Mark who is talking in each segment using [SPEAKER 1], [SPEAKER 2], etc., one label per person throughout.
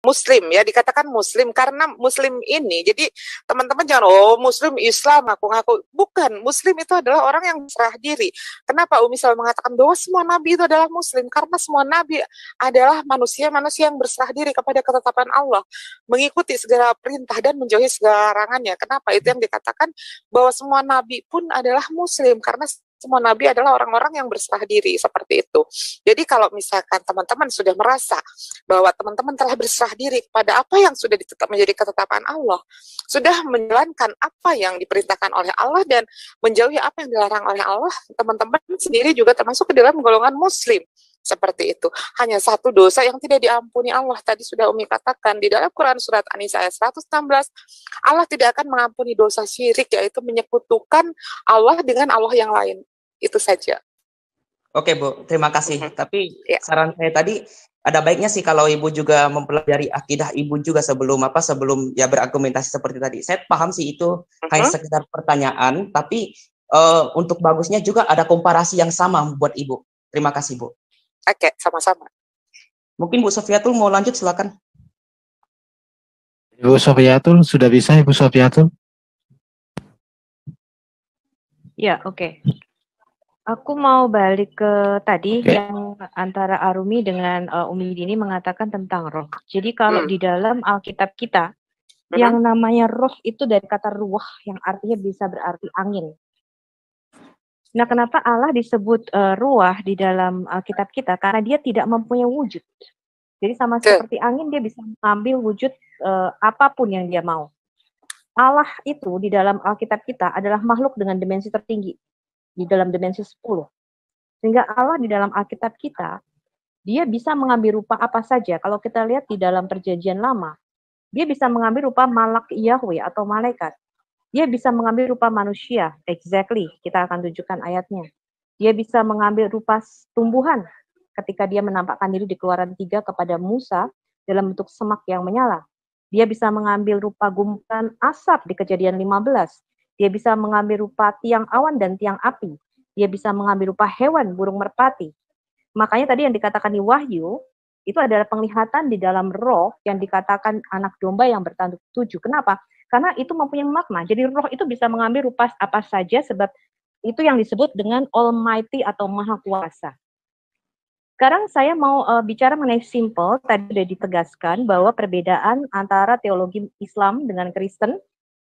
[SPEAKER 1] Muslim ya, dikatakan Muslim karena Muslim ini, jadi teman-teman jangan Muslim Islam ngaku-ngaku, bukan. Muslim itu adalah orang yang berserah diri. Kenapa Umi selalu mengatakan bahwa semua nabi itu adalah Muslim? Karena semua nabi adalah manusia-manusia yang berserah diri kepada ketetapan Allah, mengikuti segala perintah dan menjauhi segala larangannya. Kenapa? Itu yang dikatakan bahwa semua nabi pun adalah Muslim, karena semua nabi adalah orang-orang yang berserah diri, seperti itu. Jadi kalau misalkan teman-teman sudah merasa bahwa teman-teman telah berserah diri kepada apa yang sudah menjadi ketetapan Allah, sudah menjalankan apa yang diperintahkan oleh Allah dan menjauhi apa yang dilarang oleh Allah, teman-teman sendiri juga termasuk ke dalam golongan Muslim. Seperti itu. Hanya satu dosa yang tidak diampuni Allah. Tadi sudah Umi katakan di dalam Quran surat An-Nisa ayat 116, Allah tidak akan mengampuni dosa syirik, yaitu menyekutukan Allah dengan Allah yang lain. Itu saja.
[SPEAKER 2] Oke Bu, terima kasih. Tapi saran saya tadi, ada baiknya sih kalau Ibu juga mempelajari akidah Ibu juga sebelum ya berargumentasi seperti tadi. Saya paham sih itu hanya sekedar pertanyaan, tapi untuk bagusnya juga ada komparasi yang sama buat Ibu. Terima kasih Bu.
[SPEAKER 1] Oke, sama-sama.
[SPEAKER 2] Mungkin Bu Sofiatul mau lanjut, silakan.
[SPEAKER 3] Ibu Sofiatul, sudah bisa Ibu Sofiatul?
[SPEAKER 4] Ya, oke. Aku mau balik ke tadi yang antara Arumi dengan Umi Dini mengatakan tentang roh. Jadi kalau di dalam Alkitab kita, yang namanya roh itu dari kata ruah yang artinya bisa berarti angin. Nah, kenapa Allah disebut ruah di dalam Alkitab kita? Karena dia tidak mempunyai wujud. Jadi sama seperti angin, dia bisa mengambil wujud apapun yang dia mau. Allah itu di dalam Alkitab kita adalah makhluk dengan dimensi tertinggi, di dalam dimensi 10. Sehingga Allah di dalam Alkitab kita, dia bisa mengambil rupa apa saja. Kalau kita lihat di dalam Perjanjian Lama, dia bisa mengambil rupa malak Yahweh atau malaikat. Dia bisa mengambil rupa manusia, exactly, kita akan tunjukkan ayatnya. Dia bisa mengambil rupa tumbuhan, ketika dia menampakkan diri di Keluaran 3 kepada Musa dalam bentuk semak yang menyala. Dia bisa mengambil rupa gumpalan asap di Kejadian 15. Dia bisa mengambil rupa tiang awan dan tiang api. Dia bisa mengambil rupa hewan, burung merpati. Makanya tadi yang dikatakan di Wahyu, itu adalah penglihatan di dalam roh yang dikatakan anak domba yang bertanduk 7. Kenapa? Karena itu mempunyai makna. Jadi roh itu bisa mengambil rupa apa saja, sebab itu yang disebut dengan Almighty atau Maha Kuasa. Sekarang saya mau bicara mengenai simple. Tadi sudah ditegaskan bahwa perbedaan antara teologi Islam dengan Kristen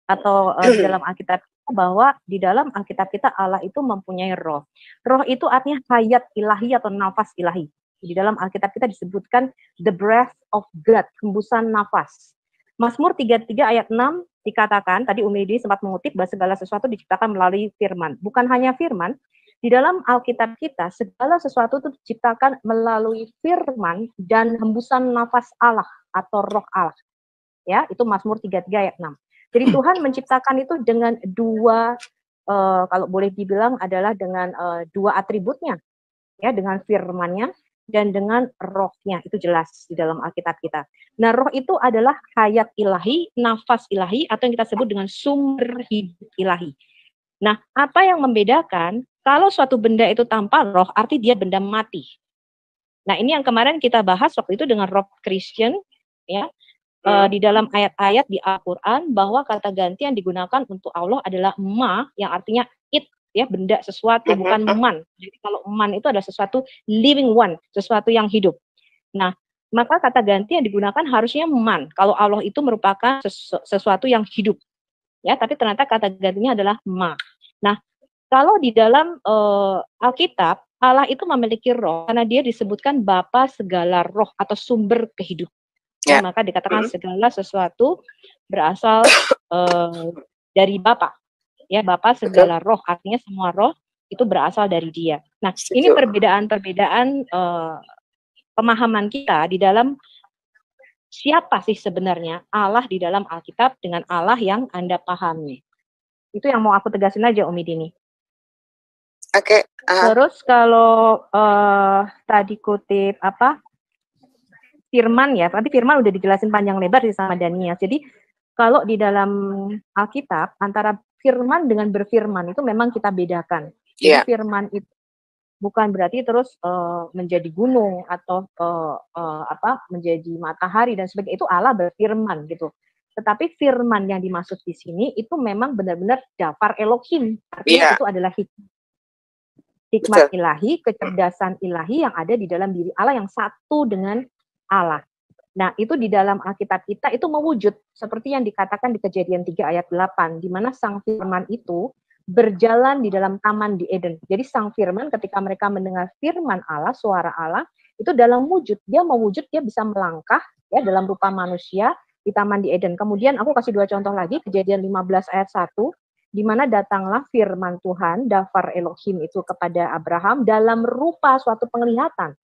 [SPEAKER 4] atau di dalam Alkitab, bahwa di dalam Alkitab kita Allah itu mempunyai roh. Roh itu artinya hayat ilahi atau nafas ilahi. Di dalam Alkitab kita disebutkan the breath of God, hembusan nafas. Mazmur 33 ayat 6 dikatakan, tadi Umi Dini sempat mengutip bahwa segala sesuatu diciptakan melalui firman. Bukan hanya firman, di dalam Alkitab kita segala sesuatu itu diciptakan melalui firman dan hembusan nafas Allah atau roh Allah. Ya, itu Mazmur 33 ayat 6. Jadi Tuhan menciptakan itu dengan dua, kalau boleh dibilang adalah dengan dua atributnya, ya, dengan firman-Nya dan dengan rohnya, itu jelas di dalam Alkitab kita. Nah, roh itu adalah hayat ilahi, nafas ilahi, atau yang kita sebut dengan sumber hidup ilahi. Nah, apa yang membedakan, kalau suatu benda itu tanpa roh, arti dia benda mati. Nah, ini yang kemarin kita bahas waktu itu dengan Rob Christian, ya, di dalam ayat-ayat di Al-Quran, bahwa kata ganti yang digunakan untuk Allah adalah ma, yang artinya it, ya, benda sesuatu, bukan man. Jadi kalau man itu adalah sesuatu living one, sesuatu yang hidup. Nah, maka kata ganti yang digunakan harusnya man. Kalau Allah itu merupakan sesuatu yang hidup, ya, tapi ternyata kata gantinya adalah ma. Nah, kalau di dalam Alkitab, Allah itu memiliki roh karena dia disebutkan Bapa segala roh atau sumber kehidupan. Ya, maka dikatakan segala sesuatu berasal dari Bapa. Ya, Bapa segala roh, artinya semua roh itu berasal dari Dia. Nah, ini perbedaan-perbedaan pemahaman kita di dalam siapa sih sebenarnya Allah di dalam Alkitab dengan Allah yang Anda pahami. Itu yang mau aku tegasin aja, Umi Dini.
[SPEAKER 1] Oke.
[SPEAKER 4] Terus kalau tadi kutip apa? Firman, ya, tapi firman udah dijelasin panjang lebar sih sama Dania. Jadi kalau di dalam Alkitab antara firman dengan berfirman itu memang kita bedakan. Jadi firman itu bukan berarti terus menjadi gunung atau menjadi matahari dan sebagainya. Itu Allah berfirman gitu. Tetapi firman yang dimaksud di sini itu memang benar-benar dafar Elohim, artinya itu adalah hikmat ilahi, kecerdasan ilahi yang ada di dalam diri Allah yang satu dengan Allah. Nah, itu di dalam Alkitab kita itu mewujud seperti yang dikatakan di Kejadian 3 ayat 8, di mana sang firman itu berjalan di dalam taman di Eden. Jadi sang firman ketika mereka mendengar firman Allah, suara Allah, itu dalam wujud, dia bisa melangkah ya dalam rupa manusia di taman di Eden. Kemudian aku kasih 2 contoh lagi, Kejadian 15 ayat 1, di mana datanglah firman Tuhan, dafar Elohim itu kepada Abraham dalam rupa suatu penglihatan.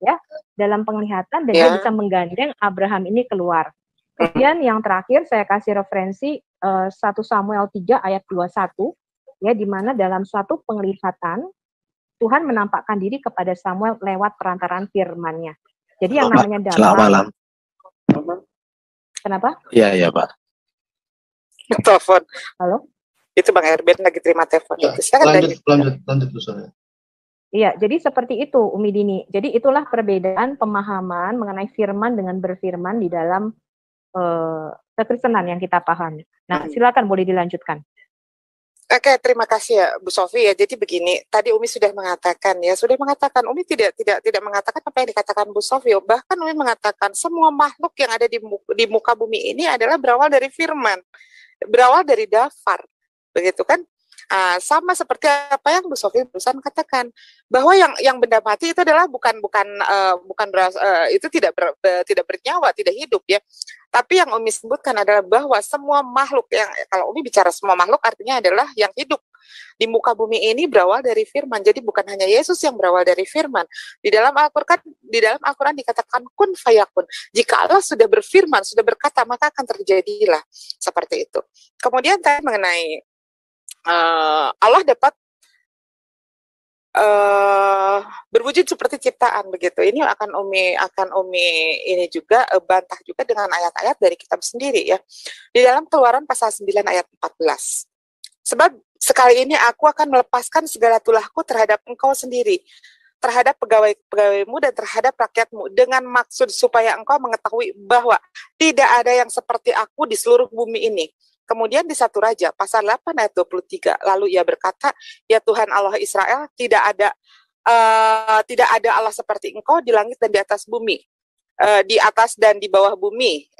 [SPEAKER 4] Ya, dalam penglihatan dan dia bisa menggandeng Abraham ini keluar. Kemudian yang terakhir saya kasih referensi 1 Samuel 3 ayat 21, ya, di mana dalam suatu penglihatan Tuhan menampakkan diri kepada Samuel lewat perantaraan firman-Nya. Jadi yang namanya dafar.
[SPEAKER 3] Selamat malam.
[SPEAKER 4] Kenapa?
[SPEAKER 3] Iya, Pak.
[SPEAKER 1] Telepon.
[SPEAKER 4] Halo?
[SPEAKER 1] Itu Bang Erben lagi terima telepon.
[SPEAKER 5] Ya, lanjut Bu Sofi.
[SPEAKER 4] Iya, jadi seperti itu Umi Dini. Jadi itulah perbedaan pemahaman mengenai firman dengan berfirman di dalam kekristenan yang kita pahami. Nah, silakan boleh dilanjutkan.
[SPEAKER 1] Oke, terima kasih ya Bu Sofi ya. Jadi begini, tadi Umi sudah mengatakan Umi tidak mengatakan apa yang dikatakan Bu Sofi. Bahkan Umi mengatakan semua makhluk yang ada di muka bumi ini adalah berawal dari firman, berawal dari dafar, begitu kan? Sama seperti apa yang Bu Sofi barusan katakan, bahwa yang benda mati itu adalah itu tidak bernyawa, tidak hidup ya. Tapi yang Umi sebutkan adalah bahwa semua makhluk yang, kalau Umi bicara semua makhluk artinya adalah yang hidup di muka bumi ini berawal dari firman. Jadi bukan hanya Yesus yang berawal dari firman. Di dalam Al-Qur'an dikatakan kun fayakun. Jika Allah sudah berfirman, sudah berkata, maka akan terjadilah seperti itu. Kemudian tadi mengenai Allah dapat berwujud seperti ciptaan begitu. Ini akan Umi ini juga bantah juga dengan ayat-ayat dari kitab sendiri ya. Di dalam Keluaran pasal 9 ayat 14. Sebab sekali ini aku akan melepaskan segala tulahku terhadap engkau sendiri, terhadap pegawai-pegawaimu dan terhadap rakyatmu, dengan maksud supaya engkau mengetahui bahwa tidak ada yang seperti aku di seluruh bumi ini. Kemudian di 1 Raja pasal 8 ayat 23, lalu ia berkata, ya Tuhan Allah Israel, tidak ada Allah seperti engkau di langit dan di atas bumi, di atas dan di bawah bumi.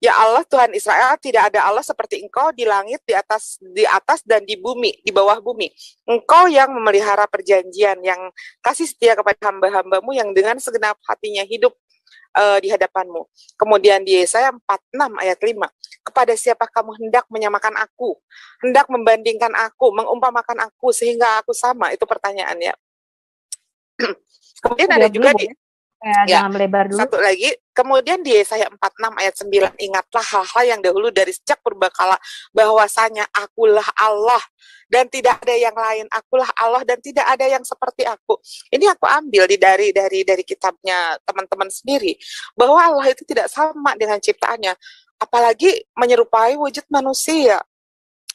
[SPEAKER 1] Ya Allah Tuhan Israel, tidak ada Allah seperti engkau di langit, di atas dan di bumi, di bawah bumi. Engkau yang memelihara perjanjian, yang kasih setia kepada hamba-hambamu yang dengan segenap hatinya hidup di hadapanmu. Kemudian di Yesaya 46 ayat 5, kepada siapa kamu hendak menyamakan aku, hendak membandingkan aku, mengumpamakan aku sehingga aku sama? Itu pertanyaannya. Kemudian ada juga di
[SPEAKER 4] jangan melebar dulu.
[SPEAKER 1] Satu lagi, kemudian di Yesaya 46 ayat 9, ingatlah hal-hal yang dahulu dari sejak purbakala, bahwasanya akulah Allah dan tidak ada yang lain, akulah Allah dan tidak ada yang seperti aku. Ini aku ambil dari kitabnya teman-teman sendiri, bahwa Allah itu tidak sama dengan ciptaannya, apalagi menyerupai wujud manusia.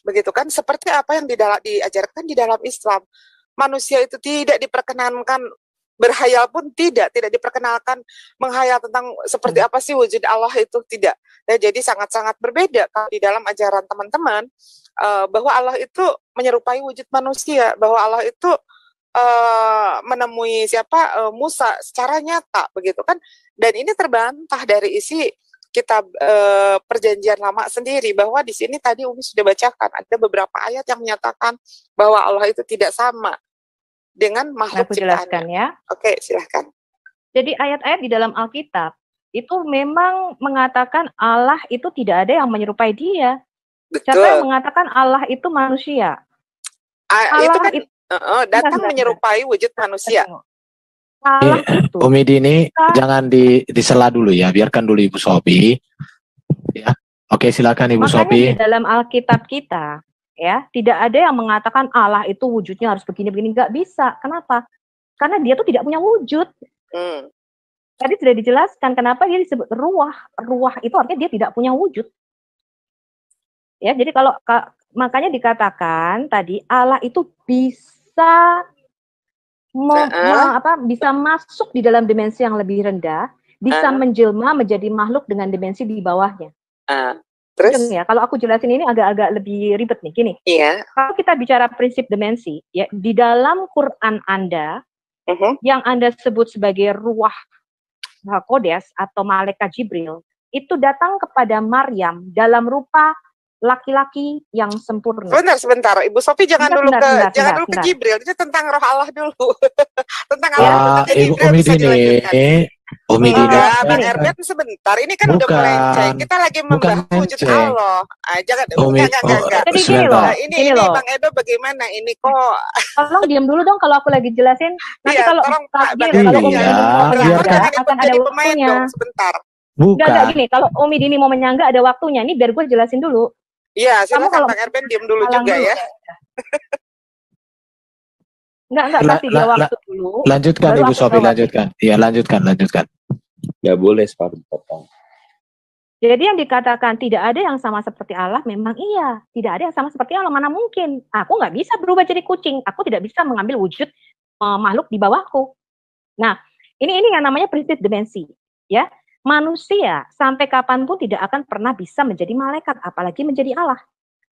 [SPEAKER 1] Begitu kan, seperti apa yang diajarkan di dalam Islam. Manusia itu tidak diperkenankan berhayal pun tidak diperkenalkan menghayal tentang seperti apa sih wujud Allah itu, tidak. Dan jadi sangat-sangat berbeda kalau di dalam ajaran teman-teman, bahwa Allah itu menyerupai wujud manusia, bahwa Allah itu menemui Musa secara nyata, begitu kan. Dan ini terbantah dari isi kitab Perjanjian Lama sendiri, bahwa di sini tadi Umi sudah bacakan ada beberapa ayat yang menyatakan bahwa Allah itu tidak sama dengan makhluk ciptaannya.
[SPEAKER 4] Ya.
[SPEAKER 1] Oke, silahkan.
[SPEAKER 4] Jadi ayat-ayat di dalam Alkitab itu memang mengatakan Allah itu tidak ada yang menyerupai dia.
[SPEAKER 1] Betul.
[SPEAKER 4] Siapa yang mengatakan Allah itu manusia?
[SPEAKER 1] Allah itu kan datang menyerupai wujud manusia.
[SPEAKER 4] Allah itu.
[SPEAKER 3] Umi Dini, jangan disela dulu ya, biarkan dulu Ibu Sofi. Ya. Oke, silakan Ibu Sofi.
[SPEAKER 4] Makanya di dalam Alkitab kita, ya, tidak ada yang mengatakan Allah itu wujudnya harus begini-begini, nggak bisa. Kenapa? Karena dia tuh tidak punya wujud. Tadi sudah dijelaskan kenapa dia disebut ruah. Ruah itu artinya dia tidak punya wujud. Ya, jadi makanya dikatakan tadi Allah itu bisa bisa masuk di dalam dimensi yang lebih rendah, bisa menjelma menjadi makhluk dengan dimensi di bawahnya.
[SPEAKER 1] Terus
[SPEAKER 4] ya, kalau aku jelasin ini agak lebih ribet nih, gini.
[SPEAKER 1] Iya.
[SPEAKER 4] Kalau kita bicara prinsip dimensi, ya di dalam Quran Anda yang Anda sebut sebagai ruah Kodes atau malaikat Jibril, itu datang kepada Maryam dalam rupa laki-laki yang sempurna.
[SPEAKER 1] Sebentar, Ibu Sofi jangan dulu ke Jibril, itu tentang roh Allah dulu. Tentang Allah,
[SPEAKER 3] Umi Dini,
[SPEAKER 1] Bang Erben sebentar, ini kan udah melenceng. Kita lagi membahas wujud Allah. Jangan, enggak.
[SPEAKER 4] Jadi gini loh,
[SPEAKER 1] ini Bang Edo bagaimana ini kok?
[SPEAKER 4] Tolong diam dulu dong kalau aku lagi jelasin. Nanti kalau
[SPEAKER 1] akan ada waktunya. Sebentar.
[SPEAKER 4] Enggak gini, kalau Umi Dini mau menyangga ada waktunya. Ini biar gue jelasin dulu.
[SPEAKER 1] Iya, silakan Bang Erben diam dulu juga ya.
[SPEAKER 4] Enggak pasti dia waktu dulu.
[SPEAKER 3] Lanjutkan Ibu Sofi, lanjutkan. Iya, lanjutkan.
[SPEAKER 6] Nggak boleh separuh potong.
[SPEAKER 4] Jadi yang dikatakan tidak ada yang sama seperti Allah, memang iya. Tidak ada yang sama seperti Allah, mana mungkin. Aku nggak bisa berubah jadi kucing. Aku tidak bisa mengambil wujud makhluk di bawahku. Nah, ini yang namanya prinsip dimensi. Ya, manusia sampai kapanpun tidak akan pernah bisa menjadi malaikat, apalagi menjadi Allah.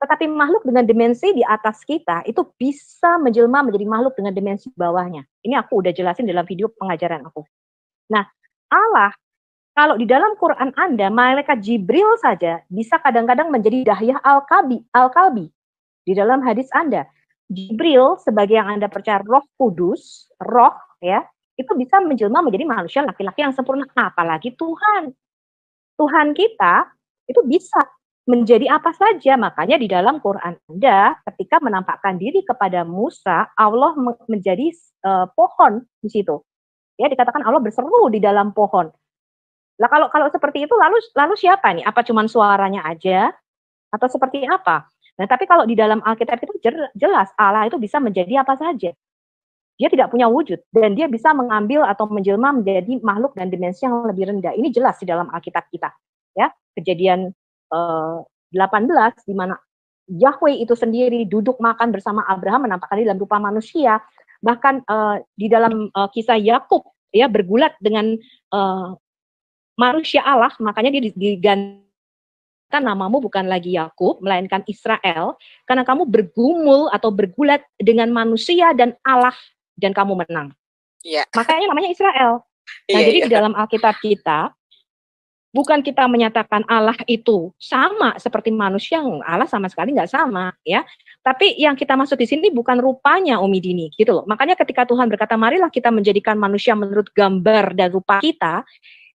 [SPEAKER 4] Tetapi makhluk dengan dimensi di atas kita itu bisa menjelma menjadi makhluk dengan dimensi bawahnya. Ini aku udah jelasin dalam video pengajaran aku. Nah, Allah, kalau di dalam Quran Anda, malaikat Jibril saja bisa kadang-kadang menjadi Dahya Al-Kalbi. Di dalam hadis Anda, Jibril sebagai yang Anda percaya roh kudus, roh ya, itu bisa menjelma menjadi manusia laki-laki yang sempurna. Apalagi Tuhan. Tuhan kita itu bisa menjadi apa saja. Makanya di dalam Quran Anda ketika menampakkan diri kepada Musa, Allah menjadi pohon di situ. Ya, dikatakan Allah berseru di dalam pohon. Lah kalau seperti itu lalu siapa nih? Apa cuman suaranya aja atau seperti apa? Nah, tapi kalau di dalam Alkitab itu jelas Allah itu bisa menjadi apa saja. Dia tidak punya wujud dan dia bisa mengambil atau menjelma menjadi makhluk dan dimensi yang lebih rendah. Ini jelas di dalam Alkitab kita. Ya, Kejadian 18 di mana Yahweh itu sendiri duduk makan bersama Abraham menampakkan diri dalam rupa manusia. Bahkan di dalam kisah Yakub ya bergulat dengan manusia Allah, makanya dia digantikan namamu bukan lagi Yakub melainkan Israel karena kamu bergumul atau bergulat dengan manusia dan Allah dan kamu menang.
[SPEAKER 1] Yeah.
[SPEAKER 4] Makanya namanya Israel. Nah, jadi di dalam Alkitab kita bukan kita menyatakan Allah itu sama seperti manusia, Allah sama sekali nggak sama, ya. Tapi yang kita maksud di sini bukan rupanya, Umi Dini, gitu loh. Makanya ketika Tuhan berkata, marilah kita menjadikan manusia menurut gambar dan rupa kita,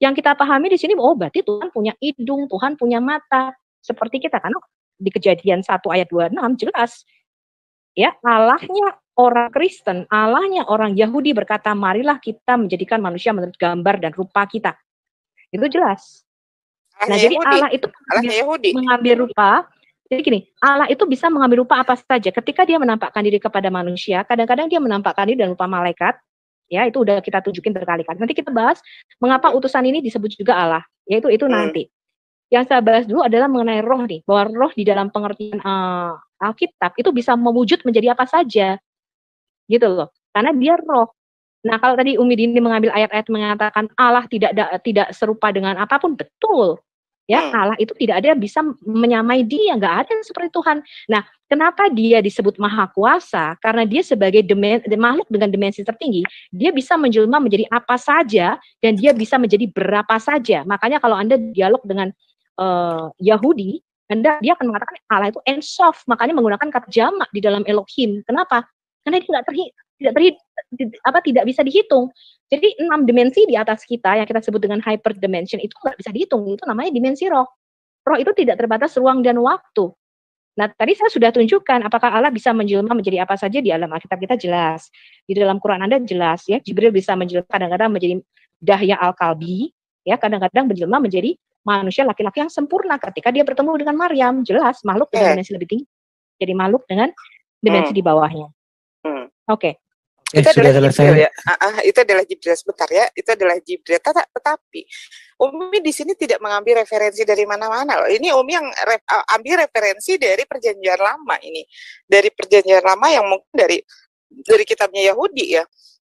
[SPEAKER 4] yang kita pahami di sini, oh berarti Tuhan punya hidung, Tuhan punya mata, seperti kita. Karena di Kejadian 1 ayat 26 jelas, ya Allahnya orang Kristen, Allahnya orang Yahudi berkata, marilah kita menjadikan manusia menurut gambar dan rupa kita. Itu jelas. Nah, jadi Allah itu mengambil rupa. Jadi gini, Allah itu bisa mengambil rupa apa saja. Ketika dia menampakkan diri kepada manusia, kadang-kadang dia menampakkan diri dalam rupa malaikat. Ya, itu udah kita tunjukin berkali-kali. Nanti kita bahas mengapa utusan ini disebut juga Allah. Yaitu itu nanti. Yang saya bahas dulu adalah mengenai roh nih. Bahwa roh di dalam pengertian Alkitab itu bisa mewujud menjadi apa saja. Gitu loh. Karena dia roh. Nah, kalau tadi Umi Dini mengambil ayat-ayat mengatakan Allah tidak serupa dengan apapun, betul. Ya, Allah itu tidak ada yang bisa menyamai dia, nggak ada yang seperti Tuhan. Nah, kenapa dia disebut Maha Kuasa? Karena dia sebagai makhluk dengan dimensi tertinggi, dia bisa menjelma menjadi apa saja dan dia bisa menjadi berapa saja. Makanya kalau Anda dialog dengan Yahudi, dia akan mengatakan Allah itu Ein Sof, makanya menggunakan kata jamak di dalam Elohim. Kenapa? Karena dia tidak bisa dihitung. Jadi 6 dimensi di atas kita yang kita sebut dengan hyperdimension itu nggak bisa dihitung. Itu namanya dimensi roh. Roh itu tidak terbatas ruang dan waktu. Nah, tadi saya sudah tunjukkan apakah Allah bisa menjelma menjadi apa saja di alam Alkitab kita jelas. Di dalam Quran Anda jelas ya. Jibril bisa menjelma kadang-kadang menjadi Dahya Al-Kalbi, ya, kadang-kadang menjelma menjadi manusia laki-laki yang sempurna ketika dia bertemu dengan Maryam, jelas makhluk dengan dimensi lebih tinggi. Jadi makhluk dengan dimensi di bawahnya. Oke.
[SPEAKER 1] Itu adalah Jibril ya. Itu adalah Jibril sebentar ya. Itu adalah Jibril. Tetapi Umi di sini tidak mengambil referensi dari mana-mana loh. Ini Umi yang ambil referensi dari Perjanjian Lama ini. Dari Perjanjian Lama yang mungkin dari kitabnya Yahudi ya.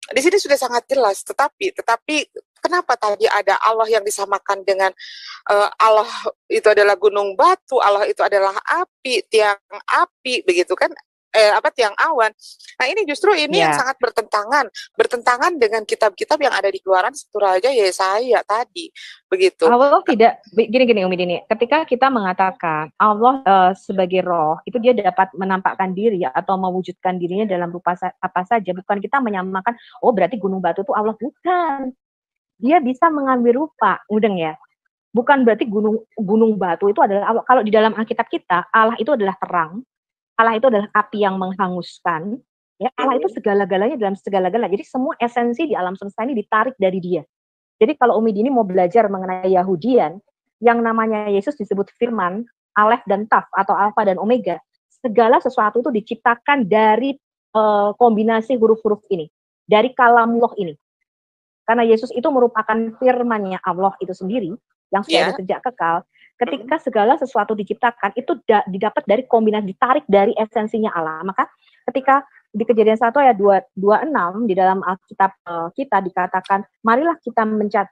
[SPEAKER 1] Di sini sudah sangat jelas, tetapi kenapa tadi ada Allah yang disamakan dengan Allah itu adalah gunung batu, Allah itu adalah api, tiang api, begitu kan? Tiang awan. Nah ini justru ini yang sangat bertentangan dengan kitab-kitab yang ada di Keluaran, Raja, Yesaya tadi, begitu.
[SPEAKER 4] Allah tidak gini Umi Dini. Ketika kita mengatakan Allah sebagai roh, itu dia dapat menampakkan diri atau mewujudkan dirinya dalam rupa apa saja. Bukan kita menyamakan, oh berarti gunung batu itu Allah, bukan. Dia bisa mengambil rupa, mudeng ya. Bukan berarti gunung batu itu adalah Allah. Kalau di dalam Alkitab kita, Allah itu adalah terang. Allah itu adalah api yang menghanguskan, ya Allah itu segala-galanya dalam segala-galanya. Jadi semua esensi di alam semesta ini ditarik dari Dia. Jadi kalau Umi Dini mau belajar mengenai Yahudian, yang namanya Yesus disebut Firman, Alef dan Taf atau Alfa dan Omega, segala sesuatu itu diciptakan dari kombinasi huruf-huruf ini, dari kalamullah ini. Karena Yesus itu merupakan firman-Nya Allah itu sendiri yang sudah ada sejak kekal. Ketika segala sesuatu diciptakan, itu didapat dari kombinasi, ditarik dari esensinya Allah. Maka ketika di Kejadian 1 ayat 26 di dalam Alkitab kita dikatakan, marilah kita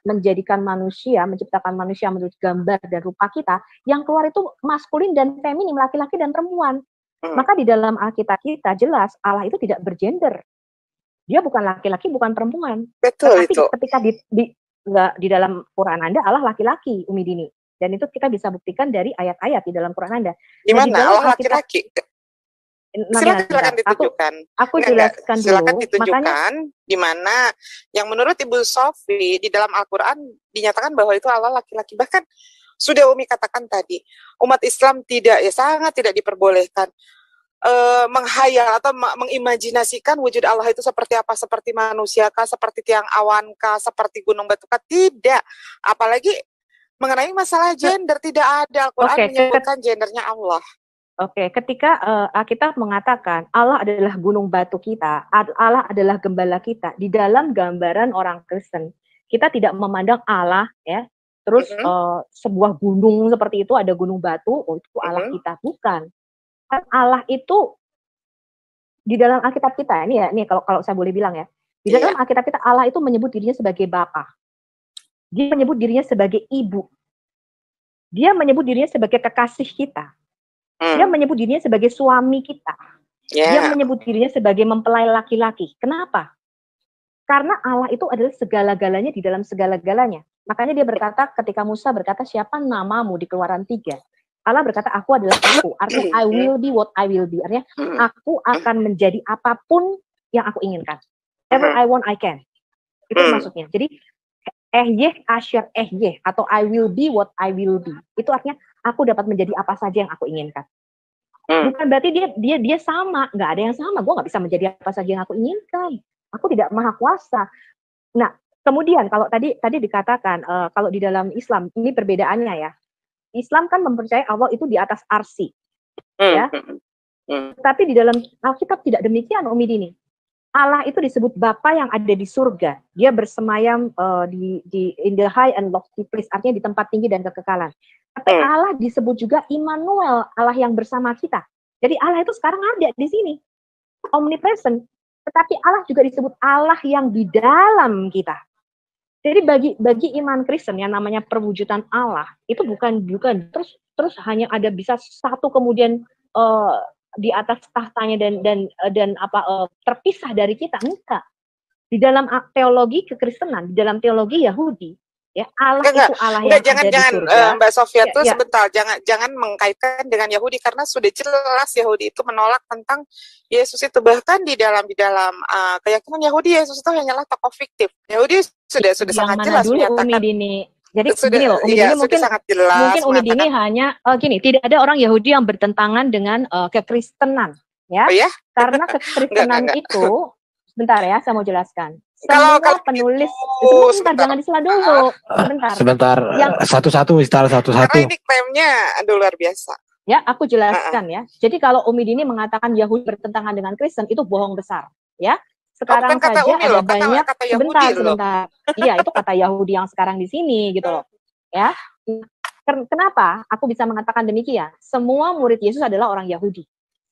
[SPEAKER 4] menjadikan manusia, menciptakan manusia menurut gambar dan rupa kita, yang keluar itu maskulin dan feminim, laki-laki dan perempuan. Maka di dalam Alkitab kita jelas Allah itu tidak bergender. Dia bukan laki-laki, bukan perempuan.
[SPEAKER 1] Betul.
[SPEAKER 4] Tetapi
[SPEAKER 1] itu.
[SPEAKER 4] Ketika di dalam Quran Anda, Allah laki-laki, Umi Dini. Dan itu kita bisa buktikan dari ayat-ayat di dalam Quran Anda.
[SPEAKER 1] Di mana Allah laki-laki? Silakan ditunjukkan.
[SPEAKER 4] Aku jelaskan dulu.
[SPEAKER 1] Silakan ditunjukkan di mana yang menurut Ibu Sofi di dalam Al-Quran dinyatakan bahwa itu Allah laki-laki. Bahkan sudah Umi katakan tadi, umat Islam sangat tidak diperbolehkan menghayal atau mengimajinasikan wujud Allah itu seperti apa, seperti manusia kah, seperti tiang awan kah, seperti gunung batu kah, tidak. Apalagi mengenai masalah gender, tidak ada Al-Quran menyebutkan gendernya Allah.
[SPEAKER 4] Ketika kita mengatakan Allah adalah gunung batu kita, Allah adalah gembala kita, di dalam gambaran orang Kristen, kita tidak memandang Allah ya, terus sebuah gunung seperti itu, ada gunung batu, oh itu Allah kita, bukan. Kan Allah itu di dalam Alkitab kita, ini kalau saya boleh bilang ya, di dalam Alkitab kita Allah itu menyebut dirinya sebagai Bapa. Dia menyebut dirinya sebagai ibu. Dia menyebut dirinya sebagai kekasih kita. Dia menyebut dirinya sebagai suami kita. Dia menyebut dirinya sebagai mempelai laki-laki. Kenapa? Karena Allah itu adalah segala-galanya di dalam segala-galanya. Makanya dia berkata, ketika Musa berkata, siapa namamu di Keluaran 3? Allah berkata, aku adalah aku. Artinya, I will be what I will be. Artinya, aku akan menjadi apapun yang aku inginkan. Whatever I want, I can. Itu maksudnya. Jadi, Ehyeh asyar ehyeh atau I will be what I will be. Itu artinya aku dapat menjadi apa saja yang aku inginkan. Bukan berarti dia sama, nggak ada yang sama. Gue nggak bisa menjadi apa saja yang aku inginkan. Aku tidak maha kuasa. Nah, kemudian kalau tadi dikatakan kalau di dalam Islam ini perbedaannya ya. Islam kan mempercayai Allah itu di atas arsy, ya. Tapi di dalam Alkitab tidak demikian, Umi Dini. Allah itu disebut Bapa yang ada di surga. Dia bersemayam di in the high and lofty place, artinya di tempat tinggi dan kekekalan. Tapi Allah disebut juga Immanuel, Allah yang bersama kita. Jadi Allah itu sekarang ada di sini, omnipresent. Tetapi Allah juga disebut Allah yang di dalam kita. Jadi bagi iman Kristen yang namanya perwujudan Allah itu bukan terus hanya ada bisa satu kemudian di atas tahtanya dan terpisah dari kita, enggak. Di dalam teologi kekristenan, di dalam teologi Yahudi, ya Allah itu Allah yang ada di surga.
[SPEAKER 1] Mbak Sofia tuh sebentar, jangan mengkaitkan dengan Yahudi karena sudah jelas Yahudi itu menolak tentang Yesus itu. Bahkan di dalam keyakinan Yahudi, Yesus itu hanyalah tokoh fiktif. Yahudi sudah sangat jelas menyatakan.
[SPEAKER 4] Jadi gini loh, Umi Dini mungkin Umi Dini hanya gini, tidak ada orang Yahudi yang bertentangan dengan kekristenan, ya. Oh, ya? Karena kekristenan itu, sebentar ya, saya mau jelaskan. Kalau penulis, sebentar, jangan disela dulu.
[SPEAKER 3] Sebentar. Satu-satu.
[SPEAKER 1] Karena ini klaimnya luar biasa.
[SPEAKER 4] Ya, aku jelaskan ya. Jadi kalau Umi Dini mengatakan Yahudi bertentangan dengan Kristen, itu bohong besar, ya. Sekarang saja ada banyak sebentar. Iya, itu kata Yahudi yang sekarang di sini gitu loh. Ya. Kenapa aku bisa mengatakan demikian? Semua murid Yesus adalah orang Yahudi.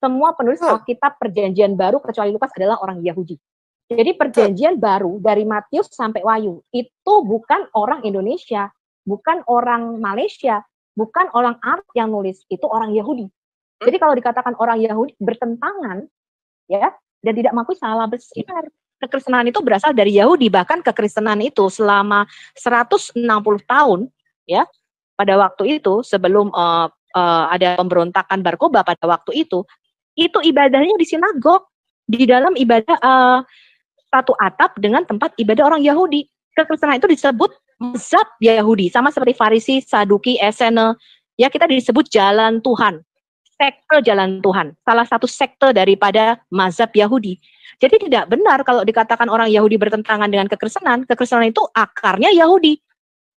[SPEAKER 7] Semua penulis Alkitab Perjanjian Baru kecuali Lukas adalah orang Yahudi. Jadi Perjanjian Baru dari Matius sampai Wahyu itu bukan orang Indonesia, bukan orang Malaysia, bukan orang Arab yang nulis, itu orang Yahudi. Jadi kalau dikatakan orang Yahudi bertentangan, ya, dan tidak mengakui salah besar. Kekristenan itu berasal dari Yahudi, bahkan kekristenan itu selama 160 tahun, ya, pada waktu itu sebelum ada pemberontakan Bar Kokhba pada waktu itu ibadahnya di sinagog, di dalam ibadah satu atap dengan tempat ibadah orang Yahudi. Kekristenan itu disebut mazhab Yahudi, sama seperti Farisi, Saduki, Esene, ya kita disebut jalan Tuhan, sekte jalan Tuhan, salah satu sekte daripada mazhab Yahudi. Jadi tidak benar kalau dikatakan orang Yahudi bertentangan dengan kekristenan. Kekristenan itu akarnya Yahudi.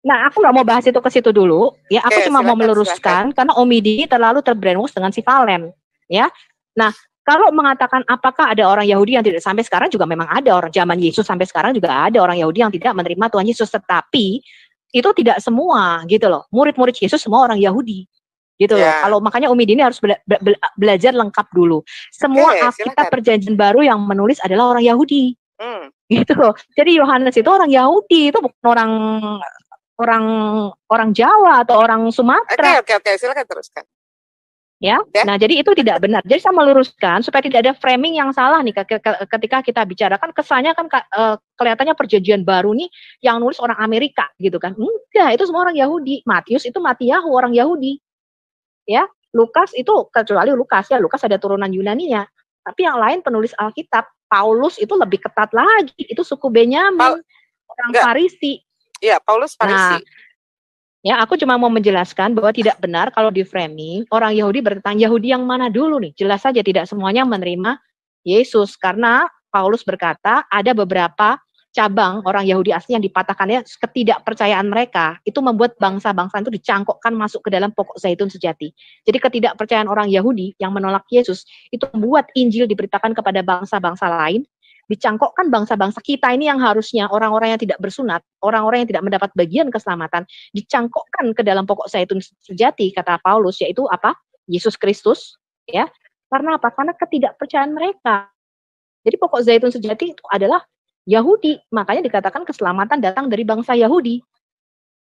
[SPEAKER 7] Nah, aku nggak mau bahas itu ke situ dulu, ya. Aku cuma mau meluruskan karena Om Dini terlalu terbrainwash dengan si Valen, ya. Nah, kalau mengatakan apakah ada orang Yahudi yang tidak, sampai sekarang juga memang ada orang zaman Yesus, sampai sekarang juga ada orang Yahudi yang tidak menerima Tuhan Yesus, tetapi itu tidak semua gitu loh. Murid-murid Yesus semua orang Yahudi. Gitu loh. Kalau makanya Umi Dini harus belajar lengkap dulu. Semua Alkitab Perjanjian Baru yang menulis adalah orang Yahudi. Gitu loh. Jadi Yohanes itu orang Yahudi, itu bukan orang Jawa atau orang Sumatera.
[SPEAKER 1] Oke, silakan teruskan.
[SPEAKER 7] Ya. Nah, jadi itu tidak benar. Jadi saya meluruskan supaya tidak ada framing yang salah nih ketika kita bicarakan, kesannya kan kelihatannya Perjanjian Baru nih yang nulis orang Amerika gitu kan. Enggak, itu semua orang Yahudi. Matius itu Matiyahu, orang Yahudi. Ya, Lukas itu kecuali Lukas ya, Lukas ada turunan Yunaninya. Tapi yang lain penulis Alkitab, Paulus itu lebih ketat lagi, itu suku Benyamin, orang Farisi.
[SPEAKER 1] Iya, Paulus Farisi.
[SPEAKER 7] Nah, ya, aku cuma mau menjelaskan bahwa tidak benar kalau di framing orang Yahudi bertentang. Yahudi yang mana dulu nih? Jelas saja tidak semuanya menerima Yesus, karena Paulus berkata ada beberapa cabang orang Yahudi asli yang dipatahkannya ketidakpercayaan mereka itu membuat bangsa-bangsa itu dicangkokkan masuk ke dalam pokok zaitun sejati. Jadi ketidakpercayaan orang Yahudi yang menolak Yesus itu membuat Injil diberitakan kepada bangsa-bangsa lain, dicangkokkan bangsa-bangsa kita ini yang harusnya orang-orang yang tidak bersunat, orang-orang yang tidak mendapat bagian keselamatan, dicangkokkan ke dalam pokok zaitun sejati, kata Paulus, yaitu apa? Yesus Kristus, ya. Karena apa? Karena ketidakpercayaan mereka. Jadi pokok zaitun sejati itu adalah Yahudi, makanya dikatakan keselamatan datang dari bangsa Yahudi.